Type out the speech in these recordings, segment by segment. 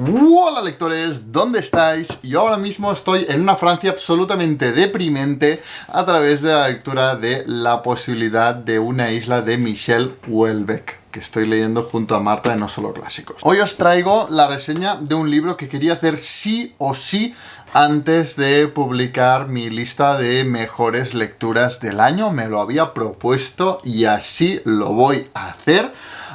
Hola lectores, ¿dónde estáis? Yo ahora mismo estoy en una Francia absolutamente deprimente a través de la lectura de La posibilidad de una isla de Michel Houellebecq, que estoy leyendo junto a Marta de No Solo Clásicos. Hoy os traigo la reseña de un libro que quería hacer sí o sí antes de publicar mi lista de mejores lecturas del año. Me lo había propuesto y así lo voy a hacer,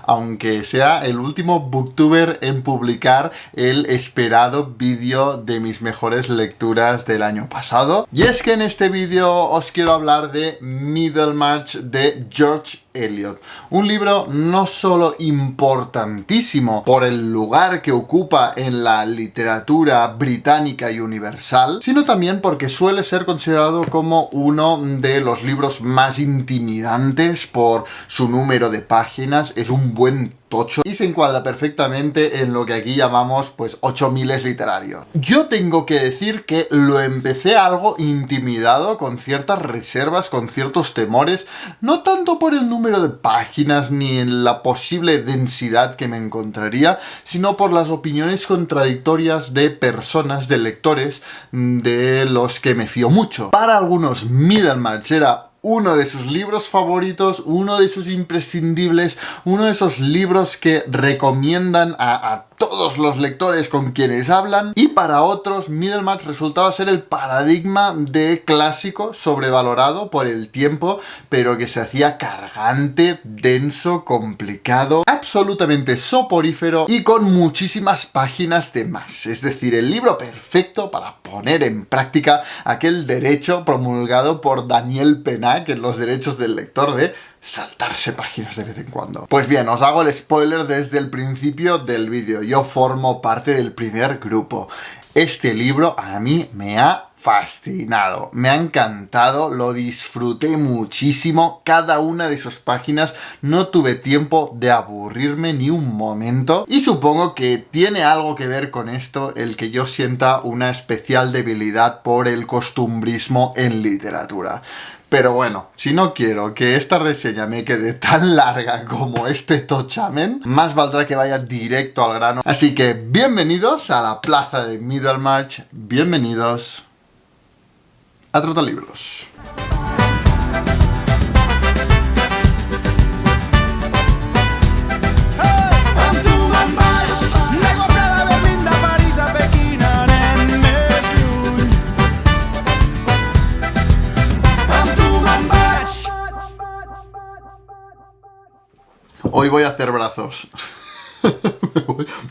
aunque sea el último booktuber en publicar el esperado vídeo de mis mejores lecturas del año pasado. Y es que en este vídeo os quiero hablar de Middlemarch de George Eliot. Un libro no solo importantísimo por el lugar que ocupa en la literatura británica y universal, sino también porque suele ser considerado como uno de los libros más intimidantes por su número de páginas. Es un buen tocho y se encuadra perfectamente en lo que aquí llamamos pues 8000 literario. Yo tengo que decir que lo empecé algo intimidado, con ciertas reservas, con ciertos temores, no tanto por el número de páginas ni en la posible densidad que me encontraría, sino por las opiniones contradictorias de personas, de lectores, de los que me fío mucho. Para algunos Middlemarch era uno de sus libros favoritos, uno de sus imprescindibles, uno de esos libros que recomiendan a todos los lectores con quienes hablan, y para otros Middlemarch resultaba ser el paradigma de clásico sobrevalorado por el tiempo, pero que se hacía cargante, denso, complicado, absolutamente soporífero y con muchísimas páginas de más. Es decir, el libro perfecto para poner en práctica aquel derecho promulgado por Daniel Pennac en Los derechos del lector de saltarse páginas de vez en cuando. Pues bien, os hago el spoiler desde el principio del vídeo. Yo formo parte del primer grupo. Este libro a mí me ha fascinado, me ha encantado, lo disfruté muchísimo, cada una de sus páginas, no tuve tiempo de aburrirme ni un momento, y supongo que tiene algo que ver con esto el que yo sienta una especial debilidad por el costumbrismo en literatura. Pero bueno, si no quiero que esta reseña me quede tan larga como este tochamen, más valdrá que vaya directo al grano. Así que bienvenidos a la plaza de Middlemarch, bienvenidos a Trotalibros. Hoy voy a hacer brazos.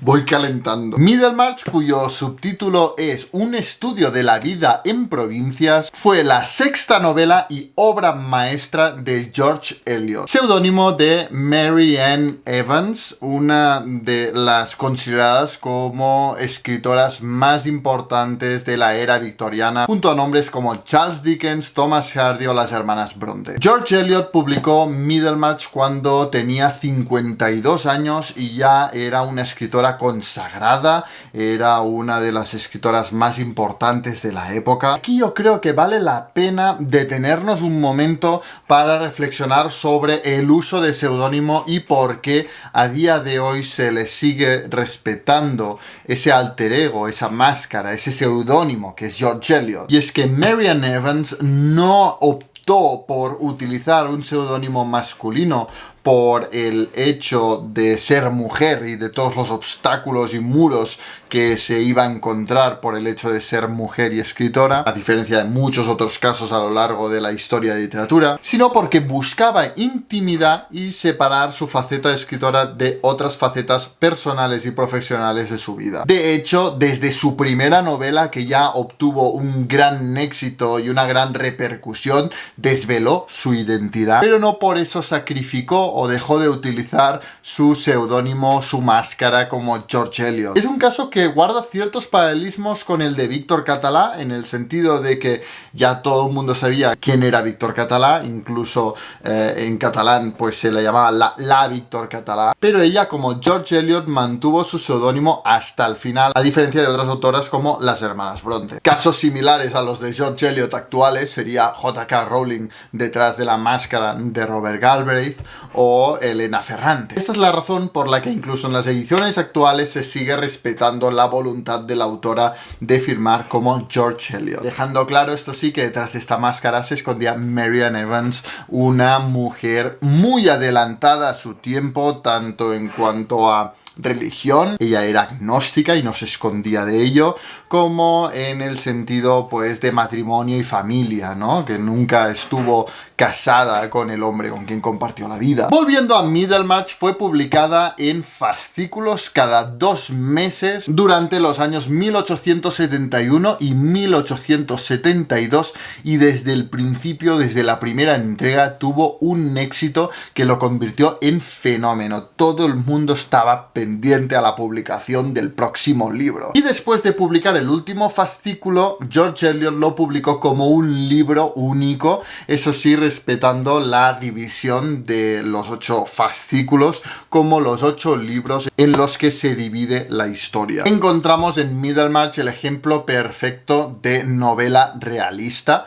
Voy calentando. Middlemarch, cuyo subtítulo es Un estudio de la vida en provincias, fue la sexta novela y obra maestra de George Eliot, seudónimo de Mary Ann Evans, una de las consideradas como escritoras más importantes de la era victoriana, junto a nombres como Charles Dickens, Thomas Hardy o las hermanas Bronte. George Eliot publicó Middlemarch cuando tenía 52 años y ya era una escritora consagrada, era una de las escritoras más importantes de la época. Aquí yo creo que vale la pena detenernos un momento para reflexionar sobre el uso de seudónimo y por qué a día de hoy se le sigue respetando ese alter ego, esa máscara, ese seudónimo que es George Eliot. Y es que Mary Ann Evans no optó por utilizar un seudónimo masculino por el hecho de ser mujer y de todos los obstáculos y muros que se iba a encontrar por el hecho de ser mujer y escritora, a diferencia de muchos otros casos a lo largo de la historia de literatura, sino porque buscaba intimidad y separar su faceta de escritora de otras facetas personales y profesionales de su vida. De hecho, desde su primera novela, que ya obtuvo un gran éxito y una gran repercusión, desveló su identidad, pero no por eso sacrificó o dejó de utilizar su seudónimo, su máscara como George Eliot. Es un caso que guarda ciertos paralelismos con el de Víctor Català, en el sentido de que ya todo el mundo sabía quién era Víctor Català, incluso en catalán pues se le llamaba la Víctor Català, pero ella como George Eliot mantuvo su seudónimo hasta el final, a diferencia de otras autoras como las hermanas Bronte. Casos similares a los de George Eliot actuales sería J.K. Rowling detrás de la máscara de Robert Galbraith, o o Elena Ferrante. Esta es la razón por la que incluso en las ediciones actuales se sigue respetando la voluntad de la autora de firmar como George Eliot. Dejando claro, esto sí, que detrás de esta máscara se escondía Marianne Evans, una mujer muy adelantada a su tiempo, tanto en cuanto a religión, ella era agnóstica y no se escondía de ello, como en el sentido pues de matrimonio y familia, ¿no? Que nunca estuvo casada con el hombre con quien compartió la vida. Volviendo a Middlemarch, fue publicada en fascículos cada 2 meses durante los años 1871 y 1872, y desde el principio, desde la primera entrega, tuvo un éxito que lo convirtió en fenómeno. Todo el mundo estaba pendiente a la publicación del próximo libro. Y después de publicar el último fascículo, George Eliot lo publicó como un libro único, eso sí, respetando la división de los 8 fascículos como los 8 libros en los que se divide la historia. Encontramos en Middlemarch el ejemplo perfecto de novela realista,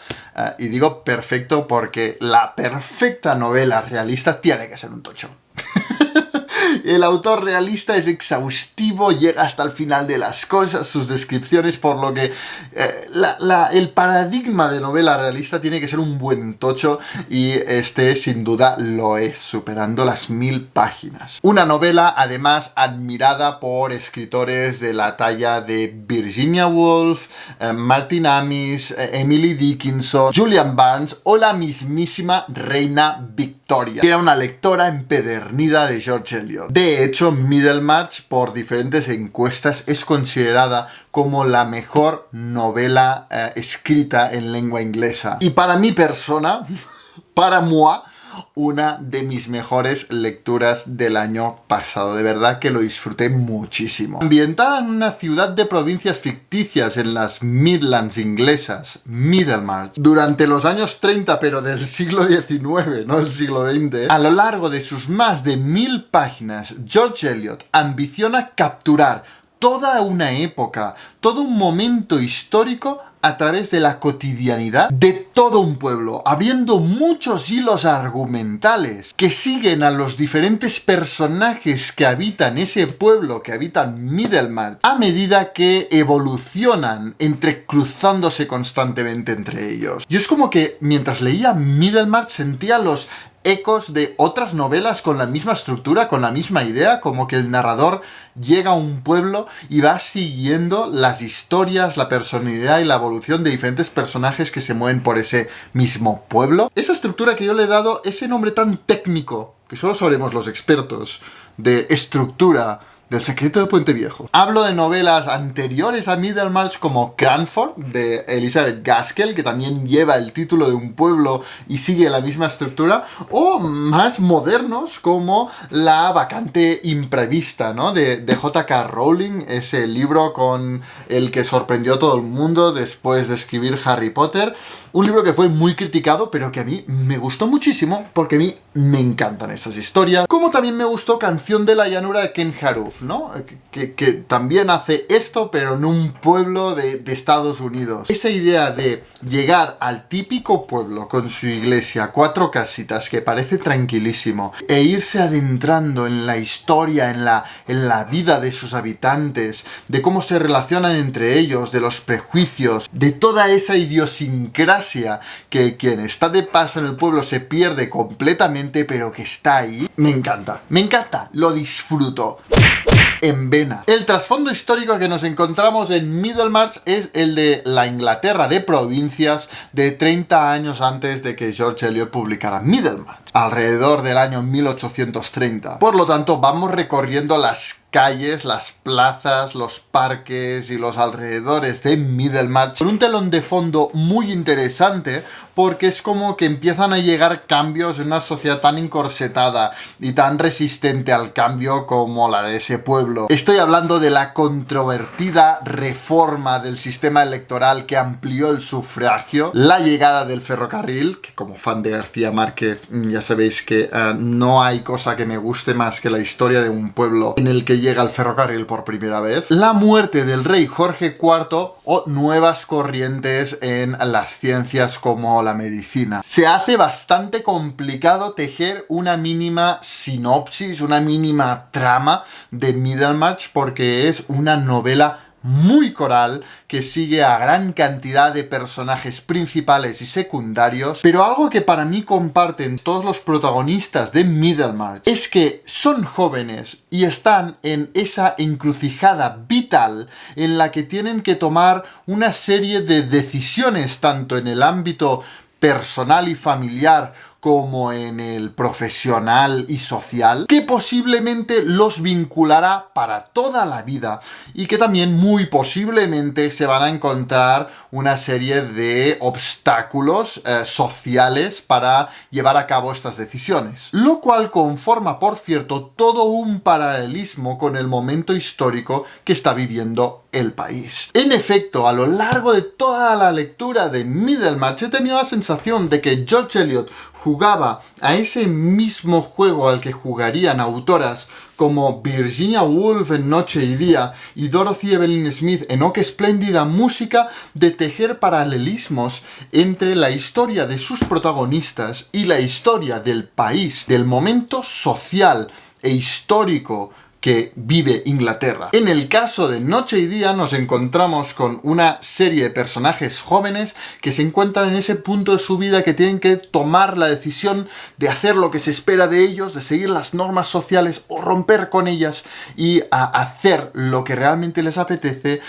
y digo perfecto porque la perfecta novela realista tiene que ser un tocho. El autor realista es exhaustivo, llega hasta el final de las cosas, sus descripciones, por lo que el paradigma de novela realista tiene que ser un buen tocho, y este sin duda lo es, superando las 1000 páginas. Una novela además admirada por escritores de la talla de Virginia Woolf, Martin Amis, Emily Dickinson, Julian Barnes o la mismísima Reina Victoria, que era una lectora empedernida de George Eliot. De hecho, Middlemarch, por diferentes encuestas, es considerada como la mejor novela escrita en lengua inglesa. Y para mi persona, para moi, una de mis mejores lecturas del año pasado. De verdad que lo disfruté muchísimo. Ambientada en una ciudad de provincias ficticias en las Midlands inglesas, Middlemarch, durante los años 30, pero del siglo XIX, no del siglo XX, a lo largo de sus más de 1000 páginas, George Eliot ambiciona capturar toda una época, todo un momento histórico a través de la cotidianidad de todo un pueblo, habiendo muchos hilos argumentales que siguen a los diferentes personajes que habitan ese pueblo, que habitan Middlemarch, a medida que evolucionan, entrecruzándose constantemente entre ellos. Yo es como que mientras leía Middlemarch sentía los ecos de otras novelas con la misma estructura, con la misma idea, como que el narrador llega a un pueblo y va siguiendo las historias, la personalidad y la evolución de diferentes personajes que se mueven por ese mismo pueblo. Esa estructura que yo le he dado, ese nombre tan técnico, que solo sabremos los expertos, de estructura, del secreto de Puente Viejo. Hablo de novelas anteriores a Middlemarch como Cranford, de Elizabeth Gaskell, que también lleva el título de un pueblo y sigue la misma estructura, o más modernos como La vacante imprevista, ¿no? de J.K. Rowling, ese libro con el que sorprendió a todo el mundo después de escribir Harry Potter. Un libro que fue muy criticado, pero que a mí me gustó muchísimo, porque a mí me encantan estas historias. Como también me gustó Canción de la llanura de Ken Haruf, ¿no? Que también hace esto, pero en un pueblo de Estados Unidos. Esa idea de llegar al típico pueblo con su iglesia, 4 casitas, que parece tranquilísimo, e irse adentrando en la historia, en la vida de sus habitantes, de cómo se relacionan entre ellos, de los prejuicios, de toda esa idiosincrasia que quien está de paso en el pueblo se pierde completamente, pero que está ahí. Me encanta, lo disfruto en vena. El trasfondo histórico que nos encontramos en Middlemarch es el de la Inglaterra de provincias de 30 años antes de que George Eliot publicara Middlemarch, alrededor del año 1830. Por lo tanto, vamos recorriendo las calles, las plazas, los parques y los alrededores de Middlemarch con un telón de fondo muy interesante, porque es como que empiezan a llegar cambios en una sociedad tan encorsetada y tan resistente al cambio como la de ese pueblo. Estoy hablando de la controvertida reforma del sistema electoral que amplió el sufragio, la llegada del ferrocarril, que como fan de García Márquez ya sabéis que no hay cosa que me guste más que la historia de un pueblo en el que llega el ferrocarril por primera vez, la muerte del rey Jorge IV o nuevas corrientes en las ciencias como la medicina. Se hace bastante complicado tejer una mínima sinopsis, una mínima trama de Middlemarch porque es una novela muy coral, que sigue a gran cantidad de personajes principales y secundarios, pero algo que para mí comparten todos los protagonistas de Middlemarch es que son jóvenes y están en esa encrucijada vital en la que tienen que tomar una serie de decisiones tanto en el ámbito personal y familiar como en el profesional y social, que posiblemente los vinculará para toda la vida y que también muy posiblemente se van a encontrar una serie de obstáculos sociales para llevar a cabo estas decisiones. Lo cual conforma, por cierto, todo un paralelismo con el momento histórico que está viviendo el país. En efecto, a lo largo de toda la lectura de Middlemarch he tenido la sensación de que George Eliot jugaba a ese mismo juego al que jugarían autoras como Virginia Woolf en Noche y Día y Dorothy Evelyn Smith en Oh, qué espléndida música, de tejer paralelismos entre la historia de sus protagonistas y la historia del país, del momento social e histórico que vive Inglaterra. En el caso de Noche y Día nos encontramos con una serie de personajes jóvenes que se encuentran en ese punto de su vida que tienen que tomar la decisión de hacer lo que se espera de ellos, de seguir las normas sociales o romper con ellas y hacer lo que realmente les apetece,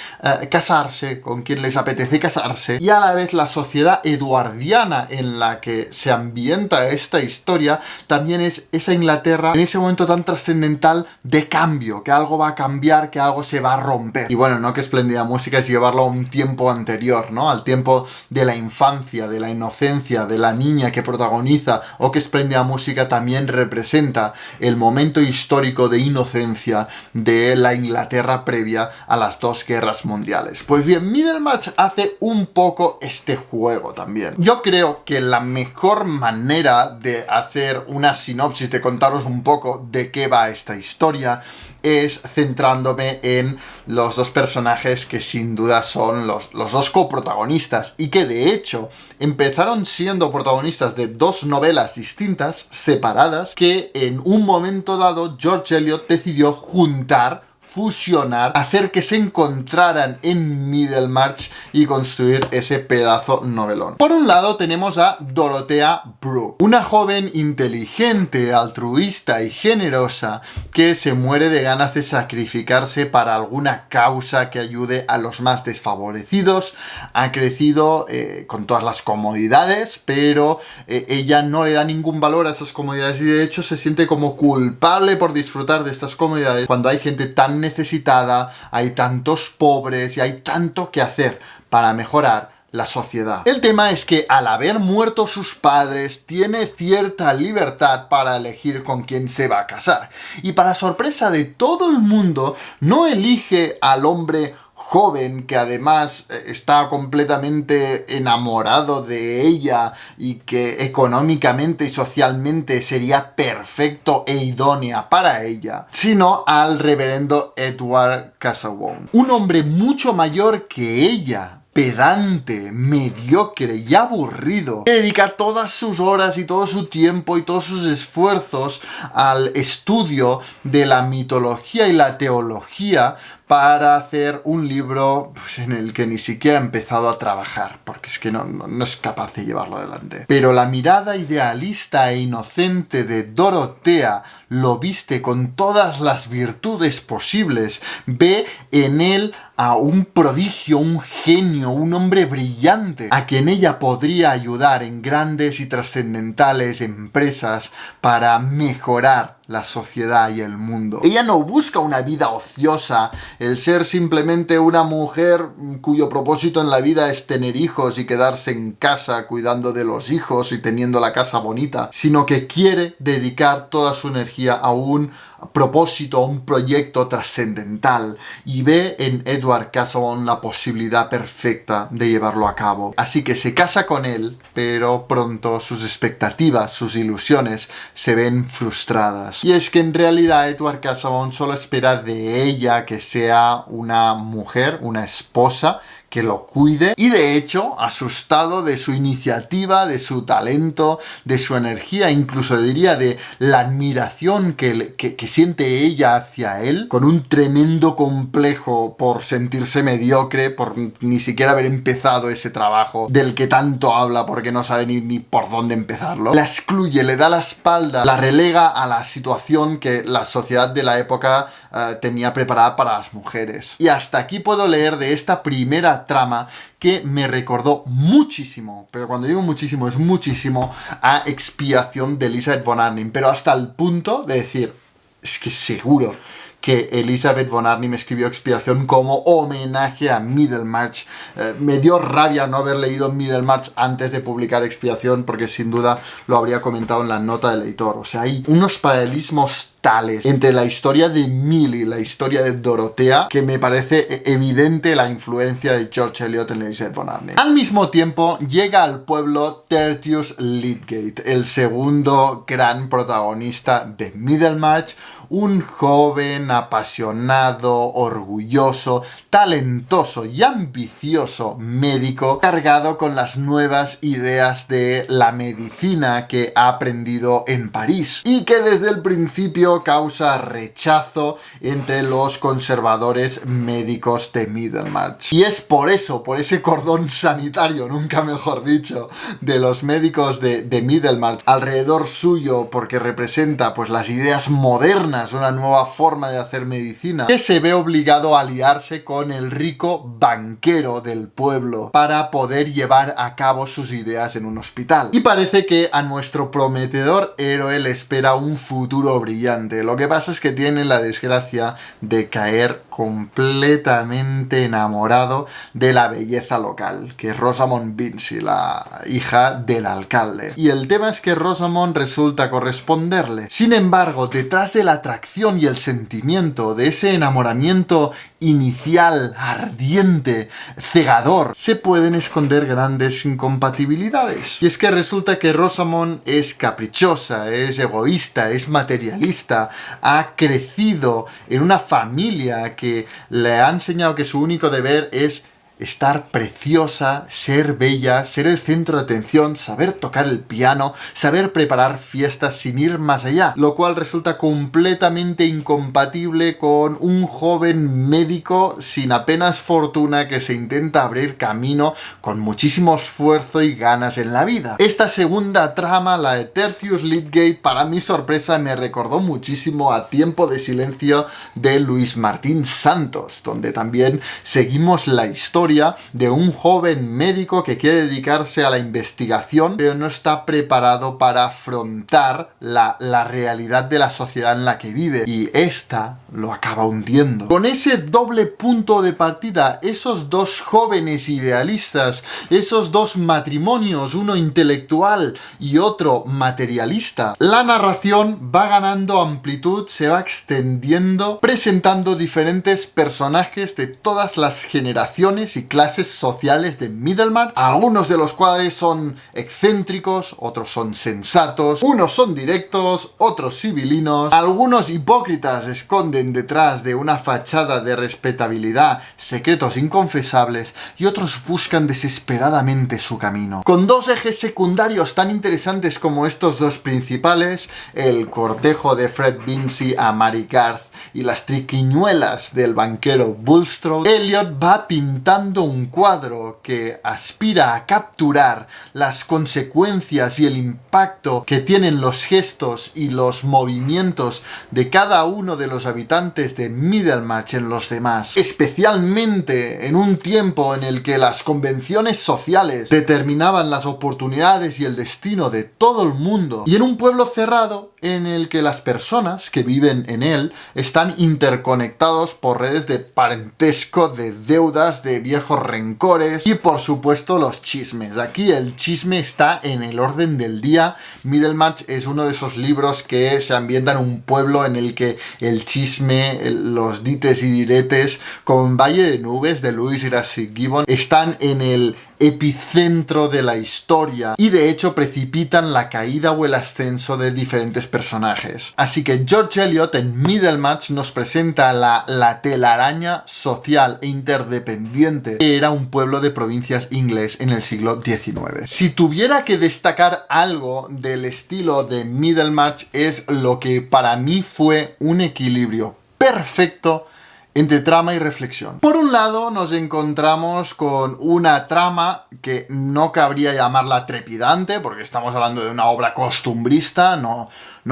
casarse con quien les apetece casarse, y a la vez la sociedad eduardiana en la que se ambienta esta historia también es esa Inglaterra en ese momento tan trascendental de cambio, que algo va a cambiar, que algo se va a romper. Y bueno, no, qué espléndida música es llevarlo a un tiempo anterior, ¿no? Al tiempo de la infancia, de la inocencia, de la niña que protagoniza. O qué espléndida música también representa el momento histórico de inocencia de la Inglaterra previa a las dos guerras mundiales. Pues bien, Middlemarch hace un poco este juego también. Yo creo que la mejor manera de hacer una sinopsis, de contaros un poco de qué va esta historia, es centrándome en los dos personajes que sin duda son los dos coprotagonistas y que de hecho empezaron siendo protagonistas de dos novelas distintas, separadas, que en un momento dado George Eliot decidió juntar, fusionar, hacer que se encontraran en Middlemarch y construir ese pedazo novelón. Por un lado tenemos a Dorothea Brooke, una joven inteligente, altruista y generosa que se muere de ganas de sacrificarse para alguna causa que ayude a los más desfavorecidos. Ha crecido con todas las comodidades, pero ella no le da ningún valor a esas comodidades y de hecho se siente como culpable por disfrutar de estas comodidades cuando hay gente tan necesitada, hay tantos pobres y hay tanto que hacer para mejorar la sociedad. El tema es que al haber muerto sus padres tiene cierta libertad para elegir con quién se va a casar y para sorpresa de todo el mundo no elige al hombre joven que además está completamente enamorado de ella y que económicamente y socialmente sería perfecto e idónea para ella, sino al reverendo Edward Casaubon, un hombre mucho mayor que ella, pedante, mediocre y aburrido, que dedica todas sus horas y todo su tiempo y todos sus esfuerzos al estudio de la mitología y la teología para hacer un libro pues, en el que ni siquiera ha empezado a trabajar, porque es que no es capaz de llevarlo adelante. Pero la mirada idealista e inocente de Dorothea lo viste con todas las virtudes posibles, ve en él a un prodigio, un genio, un hombre brillante, a quien ella podría ayudar en grandes y trascendentales empresas para mejorar la sociedad y el mundo. Ella no busca una vida ociosa, el ser simplemente una mujer cuyo propósito en la vida es tener hijos y quedarse en casa cuidando de los hijos y teniendo la casa bonita, sino que quiere dedicar toda su energía a un propósito, a un proyecto trascendental y ve en Edward Casaubon la posibilidad perfecta de llevarlo a cabo. Así que se casa con él, pero pronto sus expectativas, sus ilusiones se ven frustradas. cosas. Y es que en realidad Edward Casaubon solo espera de ella que sea una mujer, una esposa, que lo cuide, y de hecho, asustado de su iniciativa, de su talento, de su energía, incluso diría de la admiración que siente ella hacia él, con un tremendo complejo por sentirse mediocre, por ni siquiera haber empezado ese trabajo del que tanto habla porque no sabe ni por dónde empezarlo, la excluye, le da la espalda, la relega a la situación que la sociedad de la época tenía preparada para las mujeres. Y hasta aquí puedo leer de esta primera trama que me recordó muchísimo, pero cuando digo muchísimo, es muchísimo, a Expiación de Elizabeth von Arnim, pero hasta el punto de decir, es que seguro que Elizabeth von Arnim escribió Expiación como homenaje a Middlemarch. Me dio rabia no haber leído Middlemarch antes de publicar Expiación, porque sin duda lo habría comentado en la nota del editor. O sea, hay unos paralelismos tales entre la historia de Millie y la historia de Dorotea que me parece evidente la influencia de George Eliot en Elizabeth von Arnim. Al mismo tiempo llega al pueblo Tertius Lydgate, el segundo gran protagonista de Middlemarch, un joven apasionado, orgulloso, talentoso y ambicioso médico cargado con las nuevas ideas de la medicina que ha aprendido en París y que desde el principio causa rechazo entre los conservadores médicos de Middlemarch. Y es por eso, por ese cordón sanitario, nunca mejor dicho, de los médicos de Middlemarch alrededor suyo, porque representa pues las ideas modernas, una nueva forma de hacer medicina, que se ve obligado a aliarse con el rico banquero del pueblo para poder llevar a cabo sus ideas en un hospital. Y parece que a nuestro prometedor héroe le espera un futuro brillante. Lo que pasa es que tiene la desgracia de caer completamente enamorado de la belleza local, que es Rosamund Vincy, la hija del alcalde. Y el tema es que Rosamund resulta corresponderle. Sin embargo, detrás de la atracción y el sentimiento de ese enamoramiento inicial, ardiente, cegador, se pueden esconder grandes incompatibilidades. Y es que resulta que Rosamund es caprichosa, es egoísta, es materialista, ha crecido en una familia que le ha enseñado que su único deber es estar preciosa, ser bella, ser el centro de atención, saber tocar el piano, saber preparar fiestas sin ir más allá, lo cual resulta completamente incompatible con un joven médico sin apenas fortuna que se intenta abrir camino con muchísimo esfuerzo y ganas en la vida. Esta segunda trama, la de Tertius Lydgate, para mi sorpresa me recordó muchísimo a Tiempo de Silencio de Luis Martín Santos, donde también seguimos la historia de un joven médico que quiere dedicarse a la investigación, pero no está preparado para afrontar la realidad de la sociedad en la que vive, y esta lo acaba hundiendo. Con ese doble punto de partida, esos dos jóvenes idealistas, esos dos matrimonios, uno intelectual y otro materialista, la narración va ganando amplitud, se va extendiendo, presentando diferentes personajes de todas las generaciones y clases sociales de Middlemarch, algunos de los cuales son excéntricos, otros son sensatos, unos son directos, otros civilinos, algunos hipócritas esconden detrás de una fachada de respetabilidad secretos inconfesables y otros buscan desesperadamente su camino. Con dos ejes secundarios tan interesantes como estos dos principales, el cortejo de Fred Vincy a Mary Garth y las triquiñuelas del banquero Bulstrode, Eliot va pintando un cuadro que aspira a capturar las consecuencias y el impacto que tienen los gestos y los movimientos de cada uno de los habitantes de Middlemarch en los demás, especialmente en un tiempo en el que las convenciones sociales determinaban las oportunidades y el destino de todo el mundo, y en un pueblo cerrado en el que las personas que viven en él están interconectados por redes de parentesco, de deudas, de viejos rencores y por supuesto los chismes. Aquí el chisme está en el orden del día. Middlemarch es uno de esos libros que se ambientan en un pueblo en el que el chisme, los dites y diretes, con Valle de Nubes de Louis Grassic Gibbon, están en el epicentro de la historia y de hecho precipitan la caída o el ascenso de diferentes personajes. Así que George Eliot en Middlemarch nos presenta la telaraña social e interdependiente que era un pueblo de provincias inglés en el siglo XIX. Si tuviera que destacar algo del estilo de Middlemarch es lo que para mí fue un equilibrio perfecto entre trama y reflexión. Por un lado nos encontramos con una trama que no cabría llamarla trepidante, porque estamos hablando de una obra costumbrista, no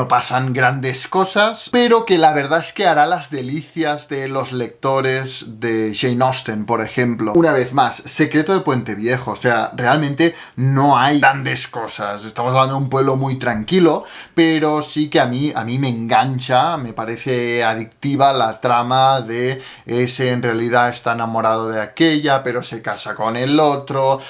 pasan grandes cosas, pero que la verdad es que hará las delicias de los lectores de Jane Austen, por ejemplo. Una vez más, Secreto de Puente Viejo, o sea, realmente no hay grandes cosas. Estamos hablando de un pueblo muy tranquilo, pero sí que a mí me engancha, me parece adictiva la trama de ese en realidad está enamorado de aquella, pero se casa con el otro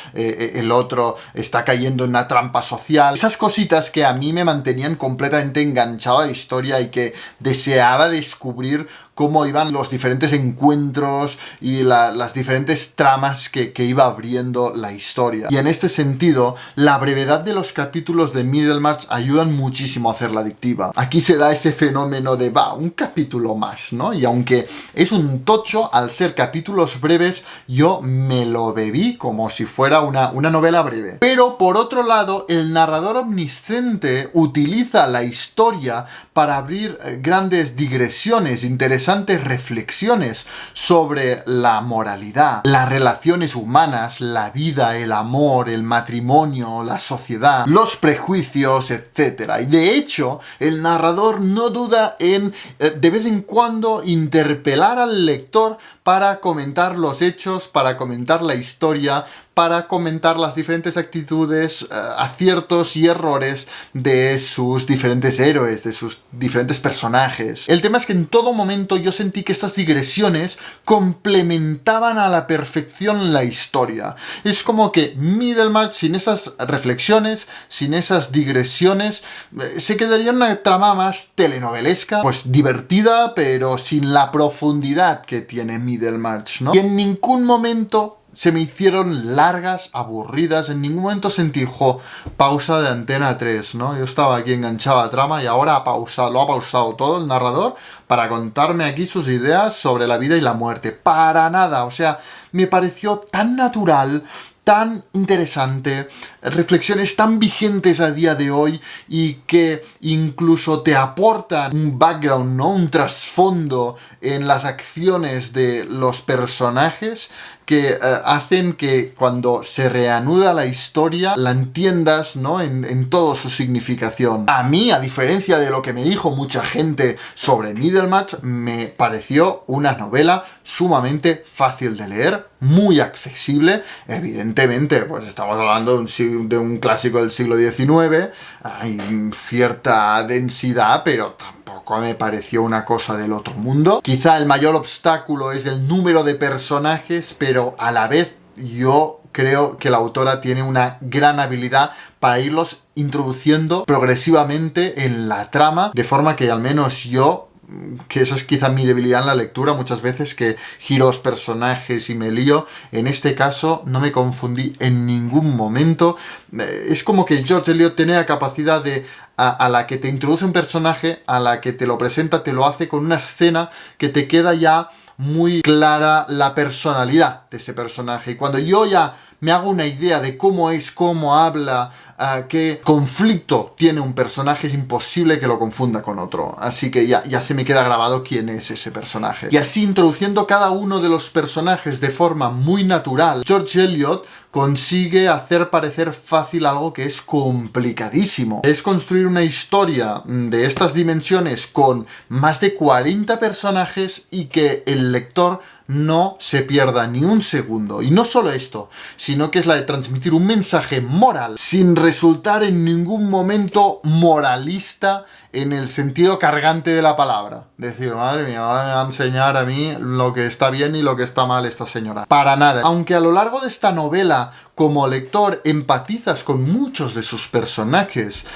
está cayendo en una trampa social. Esas cositas que a mí me mantenían completamente enganchado a la historia y que deseaba descubrir cómo iban los diferentes encuentros y las diferentes tramas que iba abriendo la historia. Y en este sentido, la brevedad de los capítulos de Middlemarch ayudan muchísimo a hacerla adictiva. Aquí se da ese fenómeno de, un capítulo más, ¿no? Y aunque es un tocho, al ser capítulos breves, yo me lo bebí como si fuera una novela breve. Pero, por otro lado, el narrador omnisciente utiliza la historia para abrir grandes digresiones, interesantes reflexiones sobre la moralidad, las relaciones humanas, la vida, el amor, el matrimonio, la sociedad, los prejuicios, etc. Y de hecho, el narrador no duda en, de vez en cuando, interpelar al lector para comentar los hechos, para comentar la historia, para comentar las diferentes actitudes, aciertos y errores de sus diferentes héroes, de sus diferentes personajes. El tema es que en todo momento yo sentí que estas digresiones complementaban a la perfección la historia. Es como que Middlemarch, sin esas reflexiones, sin esas digresiones, se quedaría en una trama más telenovelesca, pues divertida, pero sin la profundidad que tiene Middlemarch, ¿no? Y en ningún momento se me hicieron largas, aburridas, en ningún momento sentí, pausa de Antena 3, ¿no? Yo estaba aquí enganchado a la trama y ahora lo ha pausado todo el narrador para contarme aquí sus ideas sobre la vida y la muerte. Para nada, o sea, me pareció tan natural, tan interesante, reflexiones tan vigentes a día de hoy y que incluso te aportan un background, ¿no? Un trasfondo en las acciones de los personajes que hacen que cuando se reanuda la historia la entiendas, ¿no? en toda su significación. A mí, a diferencia de lo que me dijo mucha gente sobre Middlemarch, me pareció una novela sumamente fácil de leer, muy accesible. Evidentemente, pues estamos hablando de un clásico del siglo XIX, hay cierta densidad, pero tampoco me pareció una cosa del otro mundo. Quizá el mayor obstáculo es el número de personajes, pero a la vez yo creo que la autora tiene una gran habilidad para irlos introduciendo progresivamente en la trama, de forma que al menos yo, que esa es quizá mi debilidad en la lectura, muchas veces que giro los personajes y me lío, en este caso no me confundí en ningún momento. Es como que George Eliot tiene la capacidad de a la que te introduce un personaje, a la que te lo presenta, te lo hace con una escena que te queda ya muy clara la personalidad de ese personaje. Y cuando yo ya me hago una idea de cómo es, cómo habla, qué conflicto tiene un personaje, es imposible que lo confunda con otro. Así que ya se me queda grabado quién es ese personaje. Y así, introduciendo cada uno de los personajes de forma muy natural, George Eliot consigue hacer parecer fácil algo que es complicadísimo. Es construir una historia de estas dimensiones con más de 40 personajes y que el lector no se pierda ni un segundo. Y no solo esto, sino que es la de transmitir un mensaje moral sin resultar en ningún momento moralista en el sentido cargante de la palabra. Decir, madre mía, ahora me va a enseñar a mí lo que está bien y lo que está mal esta señora. Para nada. Aunque a lo largo de esta novela, como lector, empatizas con muchos de sus personajes,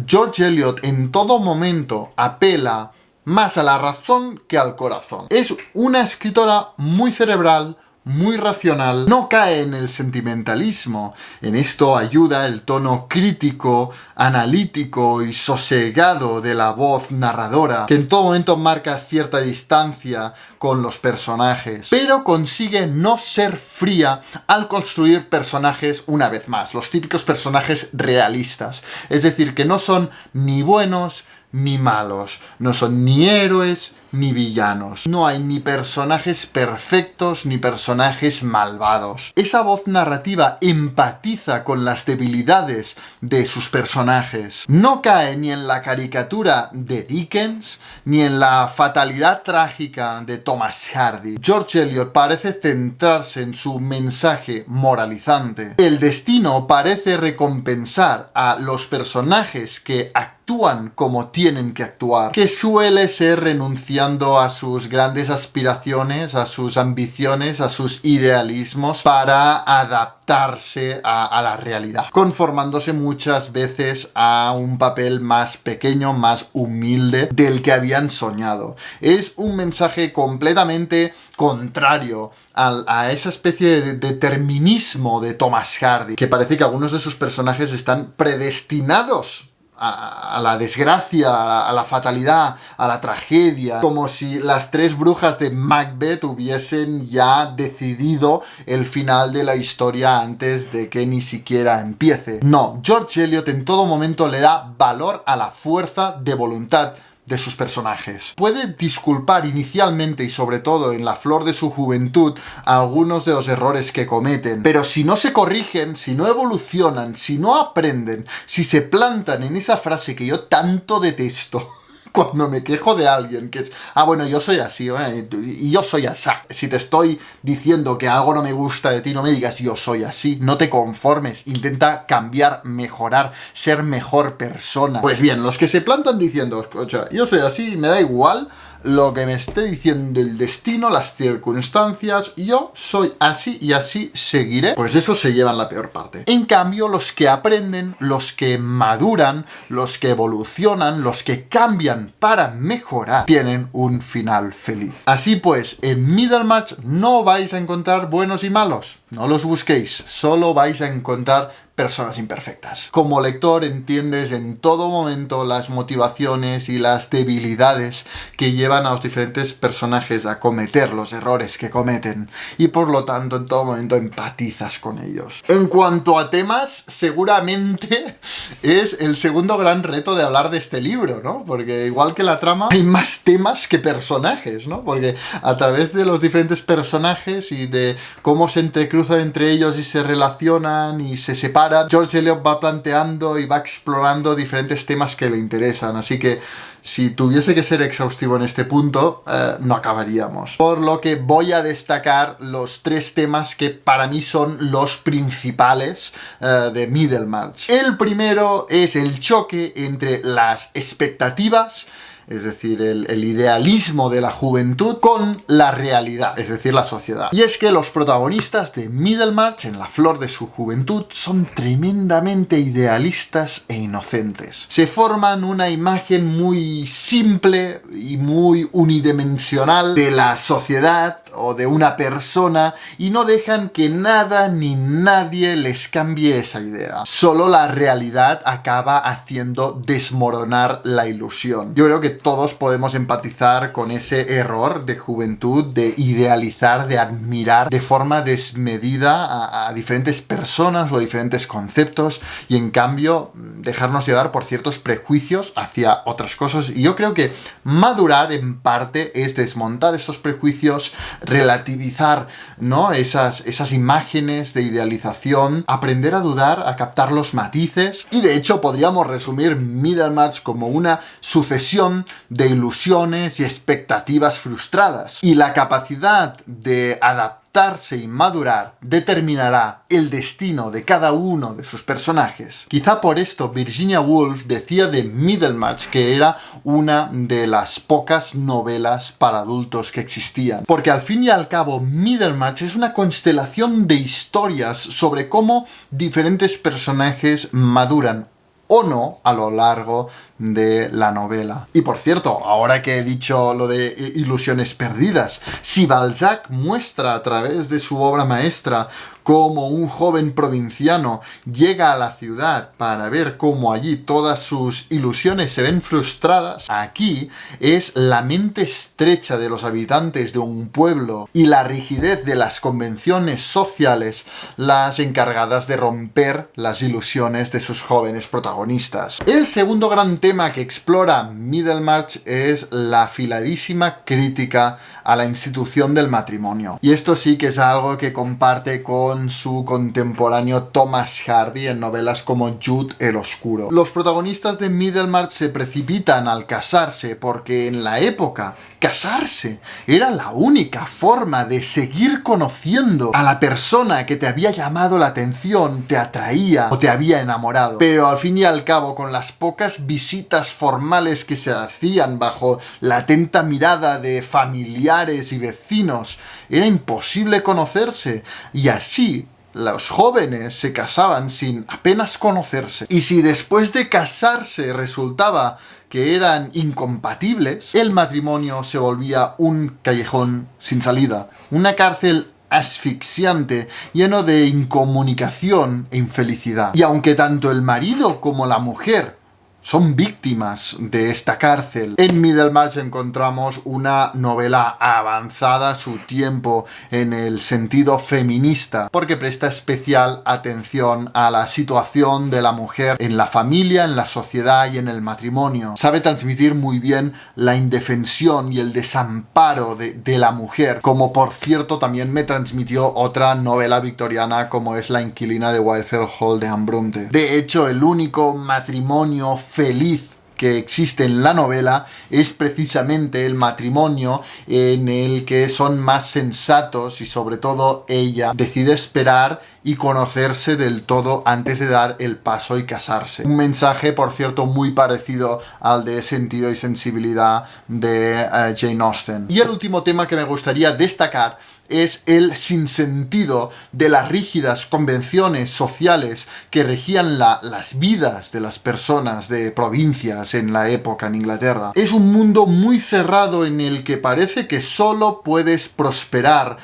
George Eliot en todo momento apela más a la razón que al corazón. Es una escritora muy cerebral, muy racional, no cae en el sentimentalismo. En esto ayuda el tono crítico, analítico y sosegado de la voz narradora, que en todo momento marca cierta distancia con los personajes, pero consigue no ser fría al construir personajes una vez más, los típicos personajes realistas. Es decir, que no son ni buenos ni malos, no son ni héroes ni villanos. No hay ni personajes perfectos ni personajes malvados. Esa voz narrativa empatiza con las debilidades de sus personajes. No cae ni en la caricatura de Dickens ni en la fatalidad trágica de Thomas Hardy. George Eliot parece centrarse en su mensaje moralizante. El destino parece recompensar a los personajes que actúan como tienen que actuar, que suele ser renunciando a sus grandes aspiraciones, a sus ambiciones, a sus idealismos para adaptarse a la realidad, conformándose muchas veces a un papel más pequeño, más humilde del que habían soñado. Es un mensaje completamente contrario a esa especie de determinismo de Thomas Hardy, que parece que algunos de sus personajes están predestinados a la desgracia, a la fatalidad, a la tragedia, como si las tres brujas de Macbeth hubiesen ya decidido el final de la historia antes de que ni siquiera empiece. No, George Eliot en todo momento le da valor a la fuerza de voluntad de sus personajes. Puede disculpar inicialmente y sobre todo en la flor de su juventud algunos de los errores que cometen, pero si no se corrigen, si no evolucionan, si no aprenden, si se plantan en esa frase que yo tanto detesto cuando me quejo de alguien, que es, bueno, yo soy así, y yo soy asá. Si te estoy diciendo que algo no me gusta de ti, no me digas yo soy así, no te conformes, intenta cambiar, mejorar, ser mejor persona. Pues bien, los que se plantan diciendo, escucha, yo soy así, me da igual lo que me esté diciendo el destino, las circunstancias, yo soy así y así seguiré, pues eso se llevan la peor parte. En cambio, los que aprenden, los que maduran, los que evolucionan, los que cambian para mejorar, tienen un final feliz. Así pues, en Middlemarch no vais a encontrar buenos y malos, no los busquéis, solo vais a encontrar personas imperfectas. Como lector entiendes en todo momento las motivaciones y las debilidades que llevan a los diferentes personajes a cometer los errores que cometen y por lo tanto en todo momento empatizas con ellos. En cuanto a temas, seguramente es el segundo gran reto de hablar de este libro, ¿no? Porque igual que la trama, hay más temas que personajes, ¿no? Porque a través de los diferentes personajes y de cómo se entrecruzan entre ellos y se relacionan y se separan, George Eliot va planteando y va explorando diferentes temas que le interesan, así que si tuviese que ser exhaustivo en este punto, no acabaríamos. Por lo que voy a destacar los tres temas que para mí son los principales de Middlemarch. El primero es el choque entre las expectativas, es decir, el idealismo de la juventud, con la realidad, es decir, la sociedad. Y es que los protagonistas de Middlemarch, en la flor de su juventud, son tremendamente idealistas e inocentes. Se forman una imagen muy simple y muy unidimensional de la sociedad o de una persona y no dejan que nada ni nadie les cambie esa idea. Solo la realidad acaba haciendo desmoronar la ilusión. Yo creo que todos podemos empatizar con ese error de juventud, de idealizar, de admirar de forma desmedida a diferentes personas o diferentes conceptos y en cambio dejarnos llevar por ciertos prejuicios hacia otras cosas. Y yo creo que madurar en parte es desmontar esos prejuicios, relativizar, ¿no?, esas imágenes de idealización, aprender a dudar, a captar los matices, y de hecho podríamos resumir Middlemarch como una sucesión de ilusiones y expectativas frustradas. Y la capacidad de adaptarse y madurar determinará el destino de cada uno de sus personajes. Quizá por esto Virginia Woolf decía de Middlemarch que era una de las pocas novelas para adultos que existían. Porque al fin y al cabo Middlemarch es una constelación de historias sobre cómo diferentes personajes maduran o no a lo largo de la novela. Y por cierto, ahora que he dicho lo de ilusiones perdidas, si Balzac muestra a través de su obra maestra cómo un joven provinciano llega a la ciudad para ver cómo allí todas sus ilusiones se ven frustradas, aquí es la mente estrecha de los habitantes de un pueblo y la rigidez de las convenciones sociales las encargadas de romper las ilusiones de sus jóvenes protagonistas. El segundo gran tema que explora Middlemarch es la afiladísima crítica a la institución del matrimonio. Y esto sí que es algo que comparte con su contemporáneo Thomas Hardy en novelas como Jude el Oscuro. Los protagonistas de Middlemarch se precipitan al casarse porque en la época casarse era la única forma de seguir conociendo a la persona que te había llamado la atención, te atraía o te había enamorado. Pero al fin y al cabo, con las pocas visitas formales que se hacían bajo la atenta mirada de familiares y vecinos, era imposible conocerse, y así los jóvenes se casaban sin apenas conocerse. Y si después de casarse resultaba que eran incompatibles, el matrimonio se volvía un callejón sin salida, una cárcel asfixiante, lleno de incomunicación e infelicidad. Y aunque tanto el marido como la mujer son víctimas de esta cárcel, en Middlemarch encontramos una novela avanzada a su tiempo en el sentido feminista, porque presta especial atención a la situación de la mujer en la familia, en la sociedad y en el matrimonio. Sabe transmitir muy bien la indefensión y el desamparo de la mujer, como por cierto también me transmitió otra novela victoriana como es La inquilina de Wildfell Hall de Anne Bronte. De hecho, el único matrimonio feliz que existe en la novela es precisamente el matrimonio en el que son más sensatos y sobre todo ella decide esperar y conocerse del todo antes de dar el paso y casarse. Un mensaje, por cierto, muy parecido al de Sentido y Sensibilidad de Jane Austen. Y el último tema que me gustaría destacar es el sinsentido de las rígidas convenciones sociales que regían las vidas de las personas de provincias en la época en Inglaterra. Es un mundo muy cerrado en el que parece que solo puedes prosperar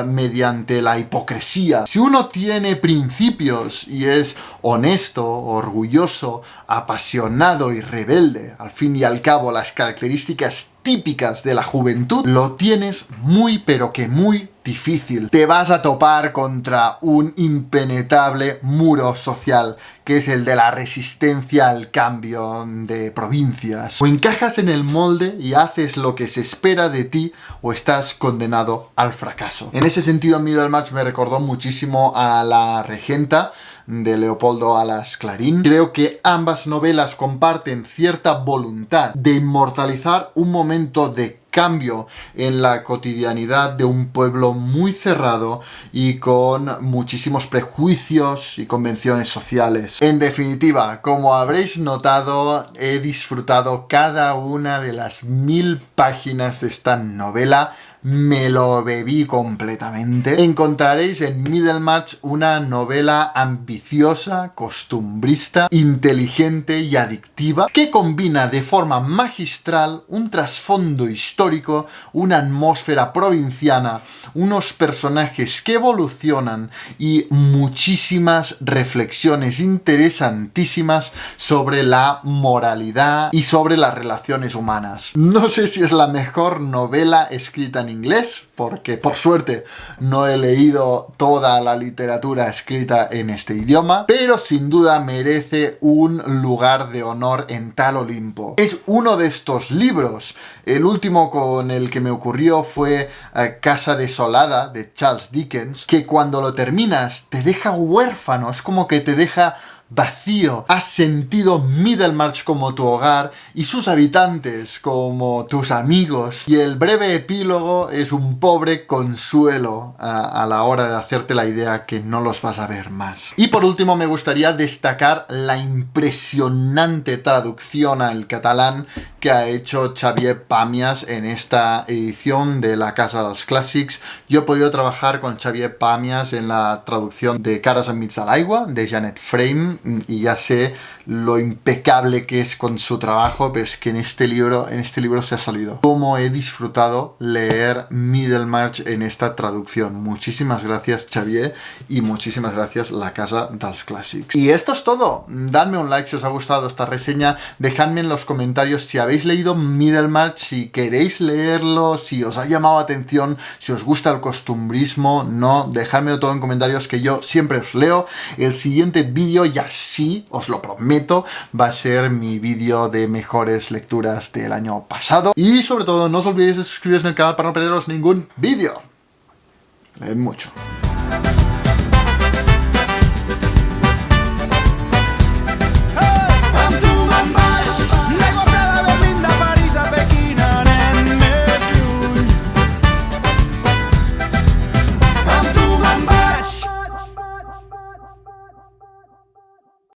mediante la hipocresía. Si uno tiene principios y es honesto, orgulloso, apasionado y rebelde, al fin y al cabo las características típicas de la juventud, lo tienes muy pero que muy difícil. Te vas a topar contra un impenetrable muro social, que es el de la resistencia al cambio de provincias. O encajas en el molde y haces lo que se espera de ti, o estás condenado al fracaso. En ese sentido, Middlemarch me recordó muchísimo a La Regenta de Leopoldo Alas Clarín. Creo que ambas novelas comparten cierta voluntad de inmortalizar un momento de cambio en la cotidianidad de un pueblo muy cerrado y con muchísimos prejuicios y convenciones sociales. En definitiva, como habréis notado, he disfrutado cada una de las 1000 páginas de esta novela. Me lo bebí completamente. Encontraréis en Middlemarch una novela ambiciosa, costumbrista, inteligente y adictiva, que combina de forma magistral un trasfondo histórico, una atmósfera provinciana, unos personajes que evolucionan y muchísimas reflexiones interesantísimas sobre la moralidad y sobre las relaciones humanas. No sé si es la mejor novela escrita en inglés, porque por suerte no he leído toda la literatura escrita en este idioma, pero sin duda merece un lugar de honor en tal Olimpo. Es uno de estos libros. El último con el que me ocurrió fue Casa Desolada de Charles Dickens, que cuando lo terminas te deja huérfano, es como que te deja vacío. Has sentido Middlemarch como tu hogar y sus habitantes como tus amigos, y el breve epílogo es un pobre consuelo a la hora de hacerte la idea que no los vas a ver más. Y por último me gustaría destacar la impresionante traducción al catalán que ha hecho Xavier Pàmies en esta edición de La Casa dels Clàssics. Yo he podido trabajar con Xavier Pàmies en la traducción de Cares enmig de l'aigua de Janet Frame, y ya sé lo impecable que es con su trabajo, pero es que en este libro se ha salido. Cómo he disfrutado leer Middlemarch en esta traducción. Muchísimas gracias, Xavier, y muchísimas gracias, La Casa dels Clàssics. Y esto es todo. Dadme un like si os ha gustado esta reseña, dejadme en los comentarios si habéis leído Middlemarch, si queréis leerlo, si os ha llamado atención, si os gusta el costumbrismo, no, dejadme todo en comentarios que yo siempre os leo. El siguiente vídeo, ya sí, os lo prometo, va a ser mi vídeo de mejores lecturas del año pasado. Y sobre todo, no os olvidéis de suscribiros en el canal para no perderos ningún vídeo. Leed mucho.